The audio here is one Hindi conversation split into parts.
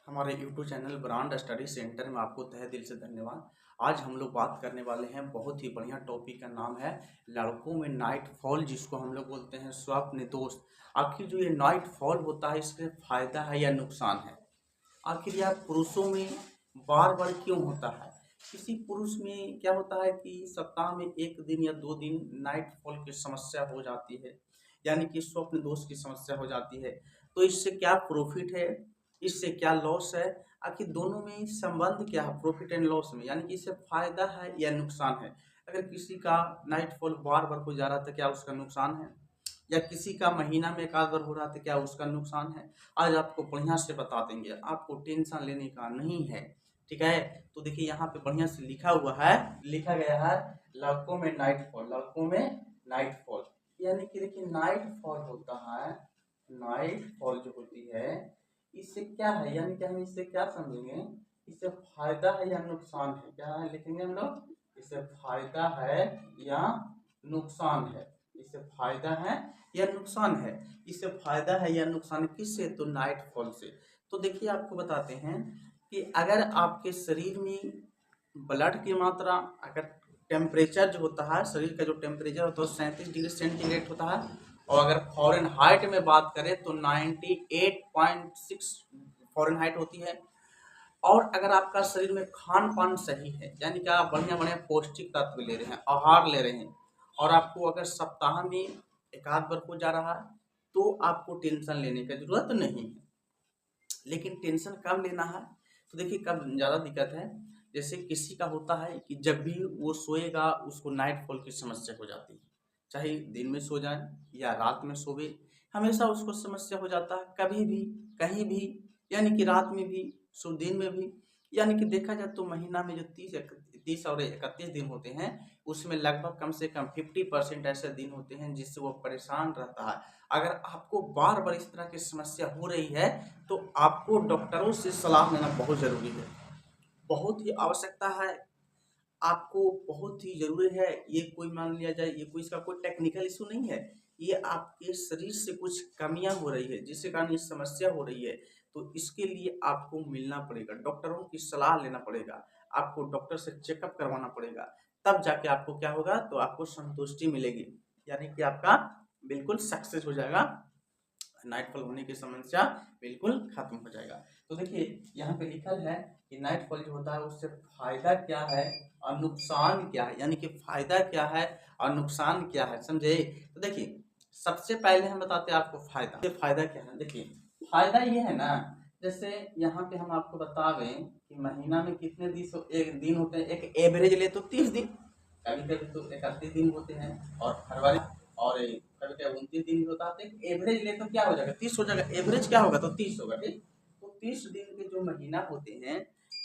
हमारे YouTube channel brand study centre में आपको तहे दिल से धन्यवाद। आज हम लोग बात करने वाले हैं, बहुत ही बढ़िया टॉपिक का नाम है लड़कों में नाइट फॉल, जिसको हम लोग बोलते हैं स्वप्न दोष। आखिर जो ये नाइट फॉल होता है, इससे फायदा है या नुकसान है? आखिर यह पुरुषों में बार बार क्यों होता है? किसी पुरुष में क्या होता है कि सप्ताह में एक दिन या 2 दिन नाइट फॉल की समस्या हो जाती है, यानी कि स्वप्न दोष की समस्या हो जाती है। तो इससे क्या प्रॉफिट है, इससे क्या लॉस है? आखिर दोनों में संबंध क्या है प्रॉफिट एंड लॉस में, यानी कि इससे फायदा है या नुकसान है? अगर किसी का नाइट फॉल बार बार हो जा रहा था, क्या उसका नुकसान है? या किसी का महीना में एक आध बार हो रहा था, क्या उसका नुकसान है? आज आपको बढ़िया से बता देंगे, आपको टेंशन लेने का नहीं है। ठीक है, तो देखिए यहाँ पे बढ़िया से लिखा हुआ है, लिखा गया है लड़कों में नाइट फॉल, लड़कों में नाइट फॉल। यानी कि देखिए नाइट फॉल होता है, नाइट फॉल जो होती है इससे क्या है, यानी कि हम इससे क्या समझेंगे, इससे फायदा है या नुकसान है? क्या है लिखेंगे हम लोग, इससे फायदा है या नुकसान है? इससे फायदा है या नुकसान है? इससे फायदा है या नुकसान किससे? तो नाइट फॉल से। तो देखिए आपको बताते हैं कि अगर आपके शरीर में ब्लड की मात्रा, अगर टेम्परेचर जो होता है, शरीर का जो टेम्परेचर होता है 37 डिग्री सेंटीग्रेड होता है, और अगर फॉरेन हाइट में बात करें तो 98.6 फॉरेन हाइट होती है। और अगर आपका शरीर में खान पान सही है, यानी कि आप बढ़िया बढ़िया पौष्टिक तत्व ले रहे हैं, आहार ले रहे हैं, और आपको अगर सप्ताह में एक आध बार हो जा रहा है, तो आपको टेंशन लेने की जरूरत नहीं है। लेकिन टेंशन कब लेना है? तो देखिए कब ज़्यादा दिक्कत है, जैसे किसी का होता है कि जब भी वो सोएगा उसको नाइट फॉल की समस्या हो जाती है, चाहे दिन में सो जाए या रात में सोवे, हमेशा उसको समस्या हो जाता है, कभी भी कहीं भी, यानी कि रात में भी सो दिन में भी। यानी कि देखा जाए तो महीना में जो 30 और 31 दिन होते हैं, उसमें लगभग कम से कम 50% ऐसे दिन होते हैं जिससे वो परेशान रहता है। अगर आपको बार बार इस तरह की समस्या हो रही है, तो आपको डॉक्टरों से सलाह लेना बहुत ज़रूरी है, बहुत ही आवश्यकता है। आपको बहुत ही ज़रूरी है। ये कोई मान लिया जाए, ये कोई इसका कोई टेक्निकल इशू नहीं है, ये आपके शरीर से कुछ कमियां हो रही है जिसके कारण ये समस्या हो रही है। तो इसके लिए आपको मिलना पड़ेगा, डॉक्टरों की सलाह लेना पड़ेगा, आपको डॉक्टर से चेकअप करवाना पड़ेगा, तब जाके आपको क्या होगा, तो आपको संतुष्टि मिलेगी, यानी कि आपका बिल्कुल सक्सेस हो जाएगा, नाइट फॉल होने की समस्या बिल्कुल खत्म हो जाएगा। तो देखिए यहाँ पे लिखा है कि नाइट फॉल जो होता है उससे फायदा क्या है और नुकसान क्या है, यानी कि फायदा क्या है और नुकसान क्या है, समझे? तो देखिए सबसे पहले हम बताते हैं आपको फायदा। ये फायदा क्या है, देखिए फायदा ये है ना, जैसे यहाँ पे हम आपको बतावें कि महीना में कितने दिन, एक दिन होते हैं, एक एवरेज ले तो 30 दिन, कभी कभी तो 31 दिन होते हैं, और फरवरी और कभी कभी 29 दिन भी होता है, तो एवरेज ले तो क्या हो जाएगा, 30 हो जाएगा। एवरेज क्या होगा, तो 30 होगा। ठीक, तो 30 दिन के जो महीना होते हैं,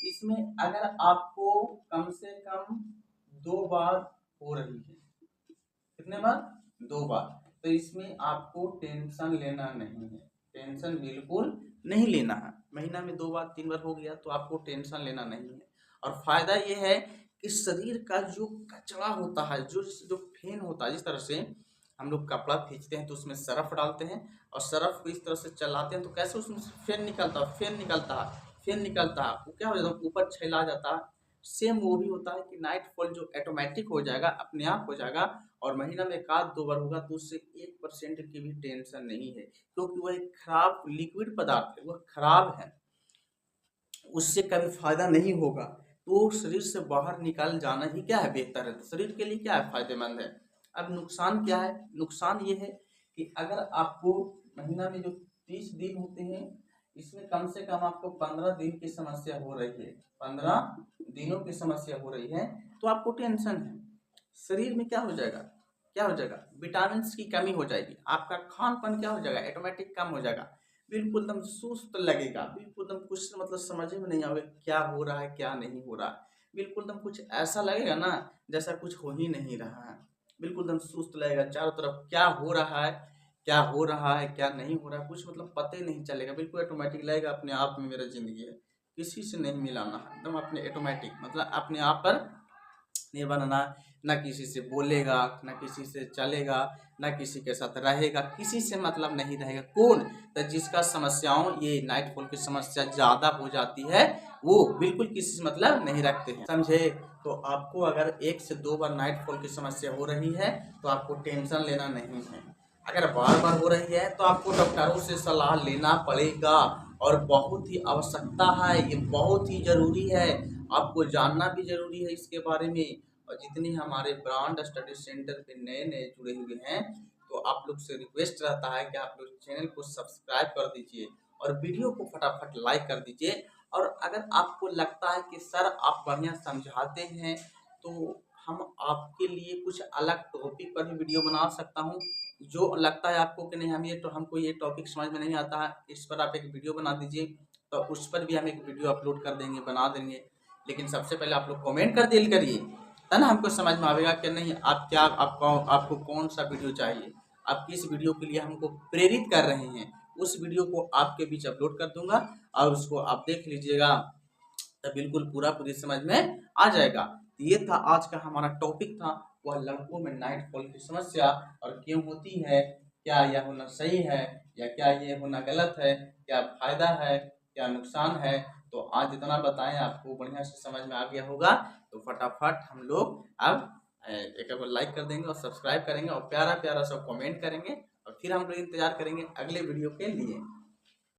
इसमें अगर आपको कम से कम 2 बार हो रही है, कितने बार, 2 बार, तो इसमें आपको टेंशन लेना नहीं है, टेंशन बिल्कुल नहीं लेना है। महीना में 2 बार 3 बार हो गया तो आपको टेंशन लेना नहीं है। और फायदा ये है कि शरीर का जो कचरा होता है, जो जो फेन होता है, जिस तरह से हम लोग कपड़ा खींचते हैं तो उसमें सरफ डालते हैं, और सरफ को इस तरह से चलाते हैं तो कैसे उसमें से फेन निकलता है, फेन निकलता है, फेन निकलता है, वो क्या हो जाता है, ऊपर छैला जाता है। सेम वो भी होता है कि नाइट फॉल जो ऑटोमेटिक हो जाएगा, अपने आप हो जाएगा, और महीना में एक आध 2 बार होगा, तो उससे 1% की भी टेंशन नहीं है, क्योंकि वह एक खराब लिक्विड पदार्थ है, वह खराब है, उससे कभी फायदा नहीं होगा। तो शरीर से बाहर निकाल जाना ही क्या है, बेहतर है, तो शरीर के लिए क्या है, फायदेमंद है। अब नुकसान क्या है? नुकसान ये है कि अगर आपको महीना में जो 30 दिन होते हैं, इसमें कम से कम आपको 15 दिन की समस्या हो रही है, 15 दिनों की समस्या हो रही है, तो आपको टेंशन है। शरीर में क्या हो जाएगा, क्या हो जाएगा, विटामिन की कमी हो जाएगी, आपका खान पान क्या हो जाएगा, ऑटोमेटिक कम हो जाएगा, बिल्कुल एकदम सुस्त लगेगा, बिल्कुल एकदम कुछ मतलब समझ में नहीं आएगा क्या हो रहा है क्या नहीं हो रहा है, बिल्कुल एकदम कुछ ऐसा लगेगा ना जैसा कुछ हो ही नहीं रहा है, बिल्कुल एकदम सुस्त लगेगा, चारों तरफ क्या हो रहा है, क्या हो रहा है क्या नहीं हो रहा है, कुछ मतलब पता ही नहीं चलेगा, बिल्कुल ऑटोमेटिक लगेगा अपने आप में मेरा जिंदगी है, किसी से नहीं मिलाना है, एकदम अपने ऑटोमेटिक मतलब अपने आप पर ये बनना, ना किसी से बोलेगा, ना किसी से चलेगा, ना किसी के साथ रहेगा, किसी से मतलब नहीं रहेगा। कौन? तो जिसका समस्याओं ये नाइटफॉल की समस्या ज़्यादा हो जाती है वो बिल्कुल किसी से मतलब नहीं रखते हैं, समझे। तो आपको अगर 1 से 2 बार नाइटफॉल की समस्या हो रही है तो आपको टेंशन लेना नहीं है। अगर बार बार हो रही है तो आपको डॉक्टरों से सलाह लेना पड़ेगा और बहुत ही आवश्यकता है, ये बहुत ही ज़रूरी है। आपको जानना भी ज़रूरी है इसके बारे में। और जितने हमारे ब्रांड स्टडी सेंटर पे नए-नए जुड़े हुए हैं, तो आप लोग से रिक्वेस्ट रहता है कि आप लोग चैनल को सब्सक्राइब कर दीजिए और वीडियो को फटाफट लाइक कर दीजिए। और अगर आपको लगता है कि सर आप बढ़िया समझाते हैं, तो हम आपके लिए कुछ अलग टॉपिक पर भी वीडियो बना सकता हूँ। जो लगता है आपको कि नहीं हम ये तो हमको ये टॉपिक समझ में नहीं आता है, इस पर आप एक वीडियो बना दीजिए, तो उस पर भी हम एक वीडियो अपलोड कर देंगे, बना देंगे। लेकिन सबसे पहले आप लोग कमेंट कर दिया करिए, है ना, हमको समझ में आएगा कि नहीं आप क्या आपको कौन सा वीडियो चाहिए, आप किस वीडियो के लिए हमको प्रेरित कर रहे हैं, उस वीडियो को आपके बीच अपलोड कर दूंगा और उसको आप देख लीजिएगा, तो बिल्कुल पूरा पूरी समझ में आ जाएगा। तो ये था आज का हमारा टॉपिक था, वह लड़कों में नाइटफॉल की समस्या और क्यों होती है, क्या यह होना सही है या क्या ये होना गलत है, क्या फायदा है क्या नुकसान है। तो आज इतना बताएं, आपको बढ़िया से समझ में आ गया होगा। तो फटाफट हम लोग अब एक बार लाइक कर देंगे और सब्सक्राइब करेंगे और प्यारा प्यारा सा कमेंट करेंगे और फिर हम लोग इंतजार करेंगे अगले वीडियो के लिए।